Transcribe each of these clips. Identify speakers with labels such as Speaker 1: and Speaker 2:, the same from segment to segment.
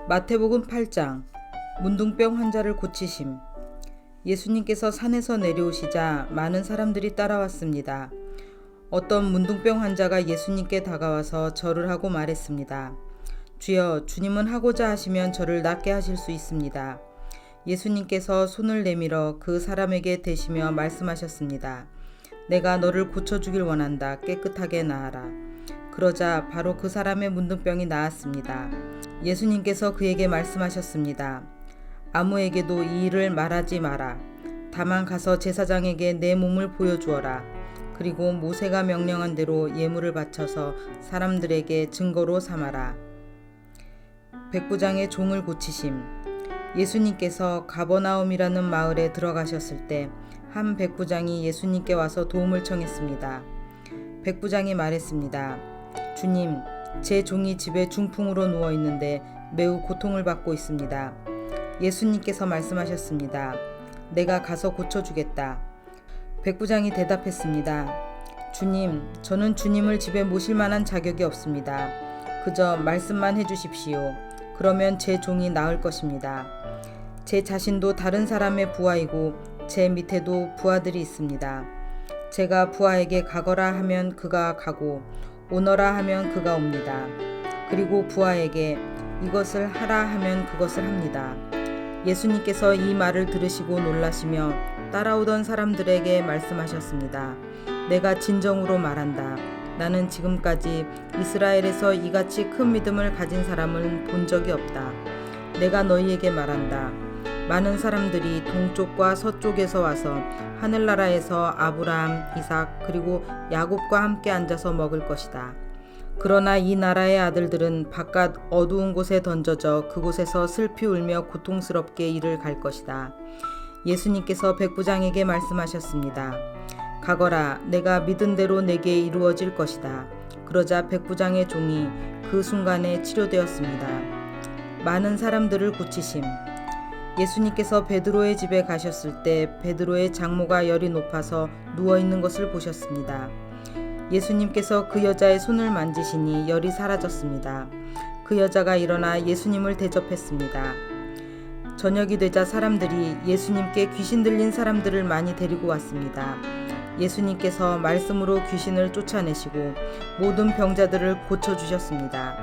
Speaker 1: 마태복음 8장 문둥병 환자를 고치심. 예수님께서 산에서 내려오시자 많은 사람들이 따라왔습니다. 어떤 문둥병 환자가 예수님께 다가와서 절을 하고 말했습니다. 주여, 주님은 하고자 하시면 저를 낫게 하실 수 있습니다. 예수님께서 손을 내밀어 그 사람에게 대시며 말씀하셨습니다. 내가 너를 고쳐주길 원한다. 깨끗하게 나아라. 그러자 바로 그 사람의 문둥병이 나았습니다. 예수님께서 그에게 말씀하셨습니다. 아무에게도 이 일을 말하지 마라. 다만 가서 제사장에게 내 몸을 보여주어라. 그리고 모세가 명령한 대로 예물을 바쳐서 사람들에게 증거로 삼아라. 백부장의 종을 고치심. 예수님께서 가버나움이라는 마을에 들어가셨을 때 한 백부장이 예수님께 와서 도움을 청했습니다. 백부장이 말했습니다. 주님, 제 종이 집에 중풍으로 누워 있는데 매우 고통을 받고 있습니다. 예수님께서 말씀하셨습니다. 내가 가서 고쳐주겠다. 백부장이 대답했습니다. 주님, 저는 주님을 집에 모실 만한 자격이 없습니다. 그저 말씀만 해주십시오. 그러면 제 종이 나을 것입니다. 제 자신도 다른 사람의 부하이고 제 밑에도 부하들이 있습니다. 제가 부하에게 가거라 하면 그가 가고 오너라 하면 그가 옵니다. 그리고 부하에게 이것을 하라 하면 그것을 합니다. 예수님께서 이 말을 들으시고 놀라시며 따라오던 사람들에게 말씀하셨습니다. 내가 진정으로 말한다. 나는 지금까지 이스라엘에서 이같이 큰 믿음을 가진 사람을 본 적이 없다. 내가 너희에게 말한다. 많은 사람들이 동쪽과 서쪽에서 와서 하늘나라에서 아브라함, 이삭 그리고 야곱과 함께 앉아서 먹을 것이다. 그러나 이 나라의 아들들은 바깥 어두운 곳에 던져져 그곳에서 슬피 울며 고통스럽게 이를 갈 것이다. 예수님께서 백부장에게 말씀하셨습니다. 가거라, 내가 믿은 대로 내게 이루어질 것이다. 그러자 백부장의 종이 그 순간에 치료되었습니다. 많은 사람들을 고치심. 예수님께서 베드로의 집에 가셨을 때 베드로의 장모가 열이 높아서 누워있는 것을 보셨습니다. 예수님께서 그 여자의 손을 만지시니 열이 사라졌습니다. 그 여자가 일어나 예수님을 대접했습니다. 저녁이 되자 사람들이 예수님께 귀신 들린 사람들을 많이 데리고 왔습니다. 예수님께서 말씀으로 귀신을 쫓아내시고 모든 병자들을 고쳐주셨습니다.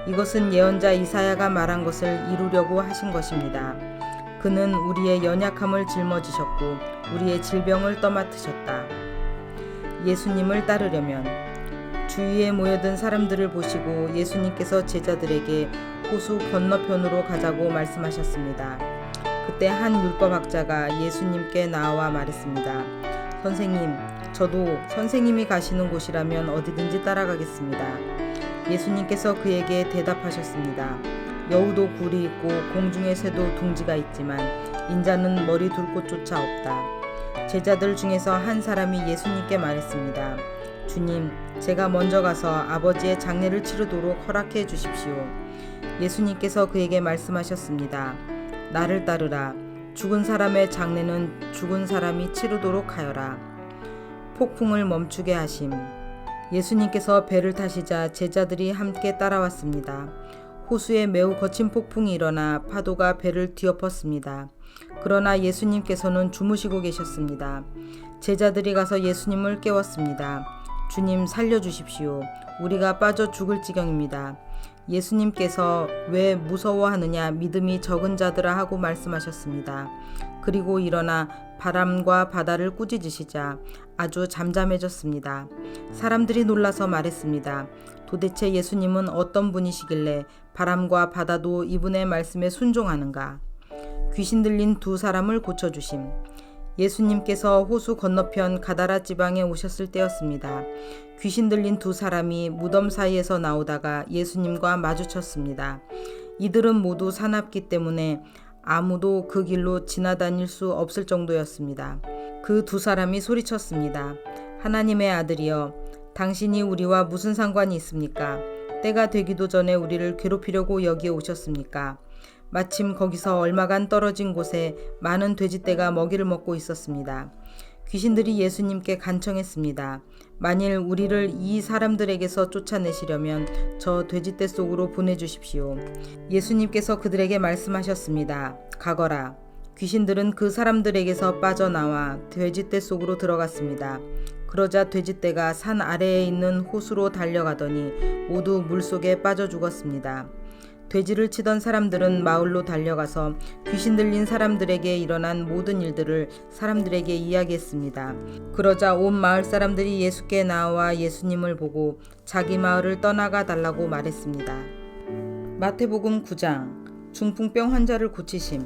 Speaker 1: 이것은 예언자 이사야가 말한 것을 이루려고 하신 것입니다. 그는 우리의 연약함을 짊어지셨고 우리의 질병을 떠맡으셨다. 예수님을 따르려면. 주위에 모여든 사람들을 보시고 예수님께서 제자들에게 호수 건너편으로 가자고 말씀하셨습니다. 그때 한 율법학자가 예수님께 나와 말했습니다. 선생님, 저도 선생님이 가시는 곳이라면 어디든지 따라가겠습니다. 예수님께서 그에게 대답하셨습니다. 여우도 굴이 있고 공중의 새도 둥지가 있지만 인자는 머리 둘 곳조차 없다. 제자들 중에서 한 사람이 예수님께 말했습니다. 주님, 제가 먼저 가서 아버지의 장례를 치르도록 허락해 주십시오. 예수님께서 그에게 말씀하셨습니다. 나를 따르라. 죽은 사람의 장례는 죽은 사람이 치르도록 하여라. 폭풍을 멈추게 하심. 예수님께서 배를 타시자 제자들이 함께 따라왔습니다. 호수에 매우 거친 폭풍이 일어나 파도가 배를 뒤엎었습니다. 그러나 예수님께서는 주무시고 계셨습니다. 제자들이 가서 예수님을 깨웠습니다. 주님, 살려주십시오. 우리가 빠져 죽을 지경입니다. 예수님께서 왜 무서워하느냐, 믿음이 적은 자들아 하고 말씀하셨습니다. 그리고 일어나 바람과 바다를 꾸짖으시자 아주 잠잠해졌습니다. 사람들이 놀라서 말했습니다. 도대체 예수님은 어떤 분이시길래 바람과 바다도 이분의 말씀에 순종하는가? 귀신 들린 두 사람을 고쳐주심. 예수님께서 호수 건너편 가다라 지방에 오셨을 때였습니다. 귀신 들린 두 사람이 무덤 사이에서 나오다가 예수님과 마주쳤습니다. 이들은 모두 사납기 때문에 아무도 그 길로 지나다닐 수 없을 정도였습니다. 그 두 사람이 소리쳤습니다. 하나님의 아들이여, 당신이 우리와 무슨 상관이 있습니까? 때가 되기도 전에 우리를 괴롭히려고 여기에 오셨습니까? 마침 거기서 얼마간 떨어진 곳에 많은 돼지떼가 먹이를 먹고 있었습니다. 귀신들이 예수님께 간청했습니다. 만일 우리를 이 사람들에게서 쫓아내시려면 저 돼지떼 속으로 보내주십시오. 예수님께서 그들에게 말씀하셨습니다. 가거라. 귀신들은 그 사람들에게서 빠져나와 돼지떼 속으로 들어갔습니다. 그러자 돼지떼가 산 아래에 있는 호수로 달려가더니 모두 물속에 빠져 죽었습니다. 돼지를 치던 사람들은 마을로 달려가서 귀신 들린 사람들에게 일어난 모든 일들을 사람들에게 이야기했습니다. 그러자 온 마을 사람들이 예수께 나와 예수님을 보고 자기 마을을 떠나가 달라고 말했습니다. 마태복음 9장 중풍병 환자를 고치심.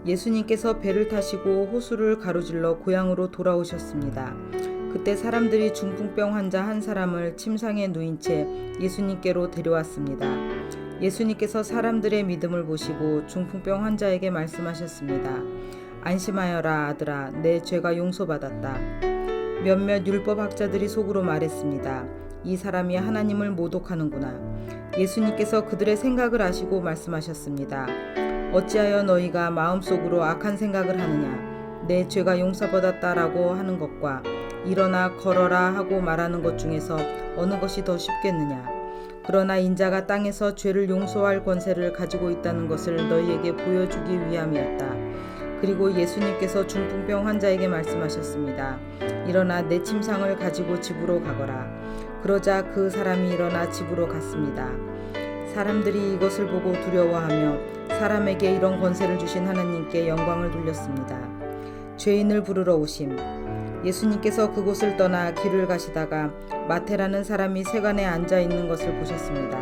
Speaker 1: 예수님께서 배를 타시고 호수를 가로질러 고향으로 돌아오셨습니다. 그때 사람들이 중풍병 환자 한 사람을 침상에 누인 채 예수님께로 데려왔습니다. 예수님께서 사람들의 믿음을 보시고 중풍병 환자에게 말씀하셨습니다. 안심하여라 아들아, 내 죄가 용서받았다. 몇몇 율법학자들이 속으로 말했습니다. 이 사람이 하나님을 모독하는구나. 예수님께서 그들의 생각을 아시고 말씀하셨습니다. 어찌하여 너희가 마음속으로 악한 생각을 하느냐. 내 죄가 용서받았다라고 하는 것과 일어나 걸어라 하고 말하는 것 중에서 어느 것이 더 쉽겠느냐. 그러나 인자가 땅에서 죄를 용서할 권세를 가지고 있다는 것을 너희에게 보여주기 위함이었다. 그리고 예수님께서 중풍병 환자에게 말씀하셨습니다. 일어나 내 침상을 가지고 집으로 가거라. 그러자 그 사람이 일어나 집으로 갔습니다. 사람들이 이것을 보고 두려워하며 사람에게 이런 권세를 주신 하나님께 영광을 돌렸습니다. 죄인을 부르러 오심. 예수님께서 그곳을 떠나 길을 가시다가 마태라는 사람이 세관에 앉아 있는 것을 보셨습니다.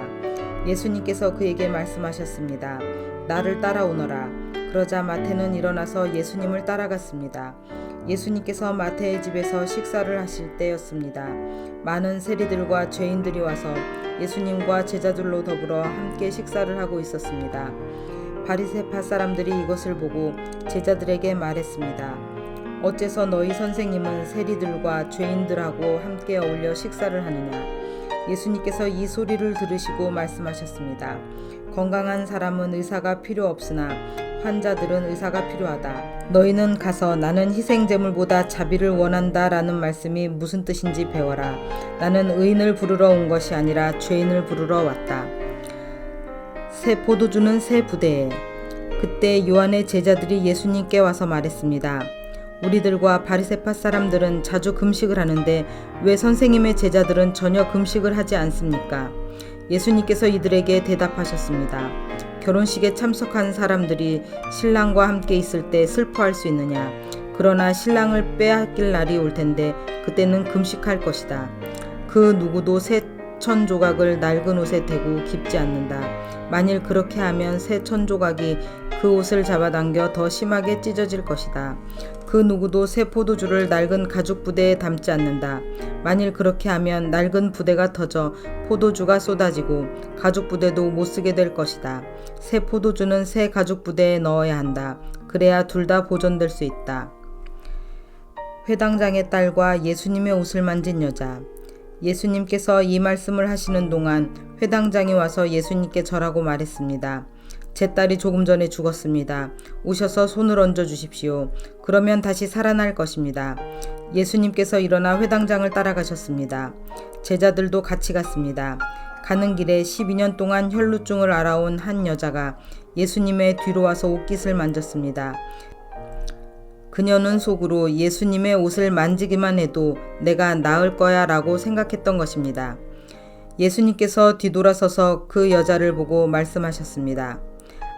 Speaker 1: 예수님께서 그에게 말씀하셨습니다. 나를 따라오너라. 그러자 마태는 일어나서 예수님을 따라갔습니다. 예수님께서 마태의 집에서 식사를 하실 때였습니다. 많은 세리들과 죄인들이 와서 예수님과 제자들로 더불어 함께 식사를 하고 있었습니다. 바리새파 사람들이 이것을 보고 제자들에게 말했습니다. 어째서 너희 선생님은 세리들과 죄인들하고 함께 어울려 식사를 하느냐. 예수님께서 이 소리를 들으시고 말씀하셨습니다. 건강한 사람은 의사가 필요 없으나 환자들은 의사가 필요하다. 너희는 가서 나는 희생제물보다 자비를 원한다 라는 말씀이 무슨 뜻인지 배워라. 나는 의인을 부르러 온 것이 아니라 죄인을 부르러 왔다. 새 포도주는 새 부대에. 그때 요한의 제자들이 예수님께 와서 말했습니다. 우리들과 바리새파 사람들은 자주 금식을 하는데 왜 선생님의 제자들은 전혀 금식을 하지 않습니까? 예수님께서 이들에게 대답하셨습니다. 결혼식에 참석한 사람들이 신랑과 함께 있을 때 슬퍼할 수 있느냐? 그러나 신랑을 빼앗길 날이 올 텐데 그때는 금식할 것이다. 그 누구도 새 천 조각을 낡은 옷에 대고 깁지 않는다. 만일 그렇게 하면 새 천 조각이 그 옷을 잡아당겨 더 심하게 찢어질 것이다. 그 누구도 새 포도주를 낡은 가죽 부대에 담지 않는다. 만일 그렇게 하면 낡은 부대가 터져 포도주가 쏟아지고 가죽 부대도 못 쓰게 될 것이다. 새 포도주는 새 가죽 부대에 넣어야 한다. 그래야 둘 다 보존될 수 있다. 회당장의 딸과 예수님의 옷을 만진 여자. 예수님께서 이 말씀을 하시는 동안 회당장이 와서 예수님께 절하고 말했습니다. 제 딸이 조금 전에 죽었습니다. 오셔서 손을 얹어 주십시오. 그러면 다시 살아날 것입니다. 예수님께서 일어나 회당장을 따라가셨습니다. 제자들도 같이 갔습니다. 가는 길에 12년 동안 혈루증을 앓아온 한 여자가 예수님의 뒤로 와서 옷깃을 만졌습니다. 그녀는 속으로 예수님의 옷을 만지기만 해도 내가 나을 거야 라고 생각했던 것입니다. 예수님께서 뒤돌아서서 그 여자를 보고 말씀하셨습니다.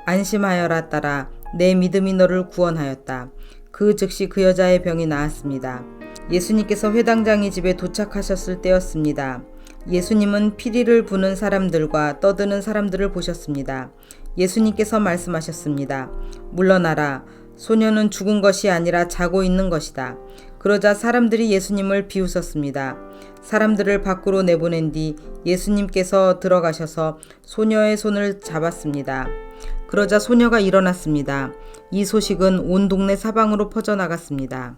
Speaker 1: 안심하여라 딸아, 내 믿음이 너를 구원하였다. 그 즉시 그 여자의 병이 나았습니다. 예수님께서 회당장의 집에 도착하셨을 때였습니다. 예수님은 피리를 부는 사람들과 떠드는 사람들을 보셨습니다. 예수님께서 말씀하셨습니다. 물러나라. 소녀는 죽은 것이 아니라 자고 있는 것이다. 그러자 사람들이 예수님을 비웃었습니다. 사람들을 밖으로 내보낸 뒤 예수님께서 들어가셔서 소녀의 손을 잡았습니다. 그러자 소녀가 일어났습니다. 이 소식은 온 동네 사방으로 퍼져나갔습니다.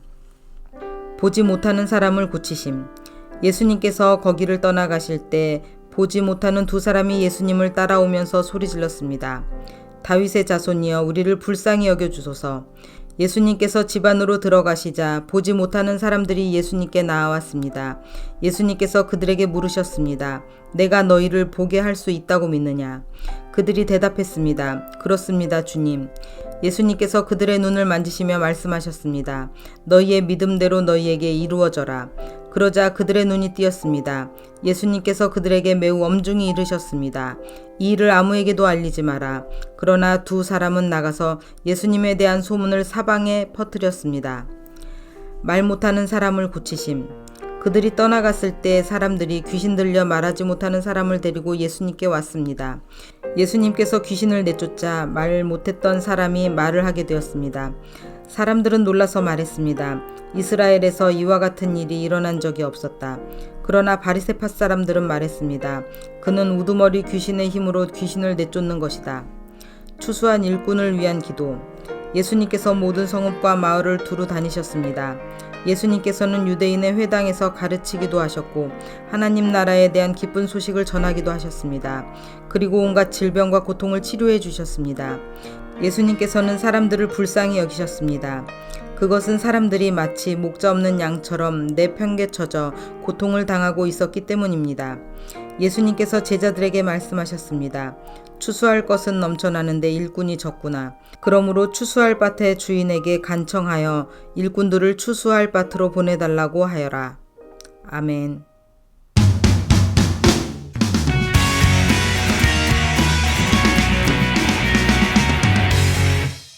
Speaker 1: 보지 못하는 사람을 고치심. 예수님께서 거기를 떠나가실 때 보지 못하는 두 사람이 예수님을 따라오면서 소리질렀습니다. 다윗의 자손이여 우리를 불쌍히 여겨주소서. 예수님께서 집 안으로 들어가시자 보지 못하는 사람들이 예수님께 나아왔습니다. 예수님께서 그들에게 물으셨습니다. 내가 너희를 보게 할 수 있다고 믿느냐? 그들이 대답했습니다. 그렇습니다, 주님. 예수님께서 그들의 눈을 만지시며 말씀하셨습니다. 너희의 믿음대로 너희에게 이루어져라. 그러자 그들의 눈이 띄었습니다. 예수님께서 그들에게 매우 엄중히 이르셨습니다. 이 일을 아무에게도 알리지 마라. 그러나 두 사람은 나가서 예수님에 대한 소문을 사방에 퍼뜨렸습니다. 말 못하는 사람을 고치심. 그들이 떠나갔을 때 사람들이 귀신 들려 말하지 못하는 사람을 데리고 예수님께 왔습니다. 예수님께서 귀신을 내쫓자 말 못했던 사람이 말을 하게 되었습니다. 사람들은 놀라서 말했습니다. 이스라엘에서 이와 같은 일이 일어난 적이 없었다. 그러나 바리새파 사람들은 말했습니다. 그는 우두머리 귀신의 힘으로 귀신을 내쫓는 것이다. 추수한 일꾼을 위한 기도. 예수님께서 모든 성읍과 마을을 두루 다니셨습니다. 예수님께서는 유대인의 회당에서 가르치기도 하셨고 하나님 나라에 대한 기쁜 소식을 전하기도 하셨습니다. 그리고 온갖 질병과 고통을 치료해 주셨습니다. 예수님께서는 사람들을 불쌍히 여기셨습니다. 그것은 사람들이 마치 목자 없는 양처럼 내팽개쳐져 고통을 당하고 있었기 때문입니다. 예수님께서 제자들에게 말씀하셨습니다. 추수할 것은 넘쳐나는데 일꾼이 적구나. 그러므로 추수할 밭의 주인에게 간청하여 일꾼들을 추수할 밭으로 보내달라고 하여라. 아멘.